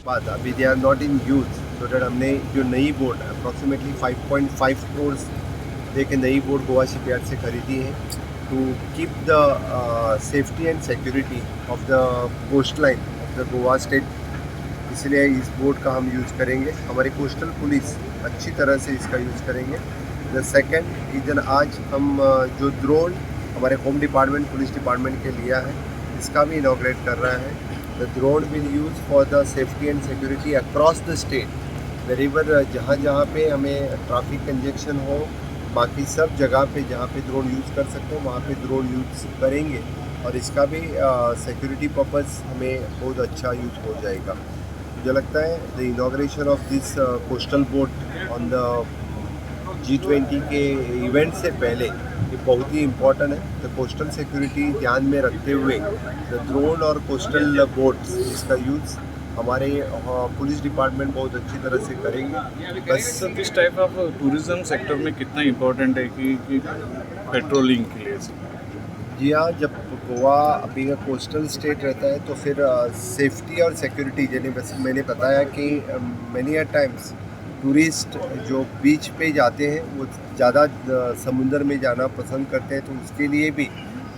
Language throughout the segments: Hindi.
बाद अभी they are not in use, so that हमने जो नई बोट अप्रॉक्सीमेटली 5.5 करोड़ दे के नई बोट गोवा शिपयार्ड से खरीदी है to keep the safety and security of the coast line of the Goa state. इसलिए इस बोट का हम यूज़ करेंगे, हमारी कोस्टल पुलिस अच्छी तरह से इसका यूज़ करेंगे। द सेकेंड इधर आज हम जो ड्रोन हमारे होम डिपार्टमेंट पुलिस डिपार्टमेंट के लिया है, इसका भी इनॉग्रेट कर रहा है। The drone will use for the safety and security across the state. Wherever जहाँ जहाँ पे हमें ट्रैफिक कंजेक्शन हो, बाकी सब जगह पे जहाँ पे ड्रोन यूज़ कर सकते हो वहाँ पे ड्रोन यूज़ करेंगे, और इसका भी सिक्योरिटी पर्पज़ हमें बहुत अच्छा यूज हो जाएगा। मुझे लगता है the inauguration of this coastal boat on the G20 के इवेंट से पहले ये बहुत ही इम्पोर्टेंट है। तो कोस्टल सिक्योरिटी ध्यान में रखते हुए द ड्रोन और कोस्टल बोट्स इसका यूज़ हमारे पुलिस डिपार्टमेंट बहुत अच्छी तरह से करेंगे। बस सर किस टाइप ऑफ टूरिज्म सेक्टर में कितना इम्पोर्टेंट है कि पेट्रोलिंग के लिए? जी हाँ, जब गोवा अभी का कोस्टल स्टेट रहता है तो फिर सेफ्टी और सिक्योरिटी, यानी बस मैंने बताया कि मैनी अ टाइम्स टूरिस्ट जो बीच पे जाते हैं वो ज़्यादा समुंदर में जाना पसंद करते हैं, तो उसके लिए भी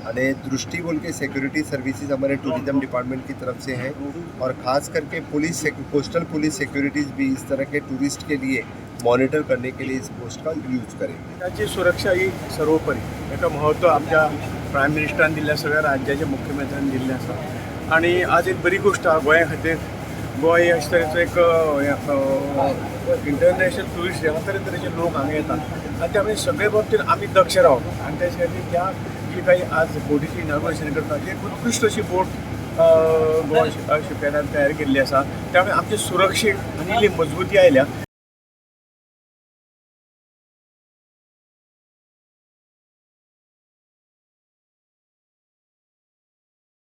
अने दृष्टि बोल के सिक्योरिटी सर्विसेज हमारे टूरिज़्म डिपार्टमेंट की तरफ से हैं, और ख़ास करके पुलिस कोस्टल पुलिस सिक्योरिटीज़ भी इस तरह के टूरिस्ट के लिए मॉनिटर करने के लिए इस पोस्ट का यूज करेंगे। राज्याची सुरक्षा ही सर्वोपरी, याका महत्व आमच्या प्रायम मिनिस्टरान दिल्लें, सगळ्या राज्याच्या मुख्यमंत्र्यांनी दिल्लें आसा। आणि आज एक बरी गोष्ट आहा गोंया खातीर, गोवा हे अशे तरेचो एक इंटरनॅशनल टुरिस्ट ह्या तरेचे लोक हांगा येतात, आनी त्या खातीर सगळे बाबतींत आमी दक्ष रावप, आनी त्याच खातीर ह्या जी काही आज बोटीची इनॉग्रेशन करता ती एक उत्कृष्ट अशी बोट गोवा शिपयार्डान तयार केल्ली आसा। त्यामुळे आमचे सुरक्षेक आनी इल्ली मजबूती आयल्या।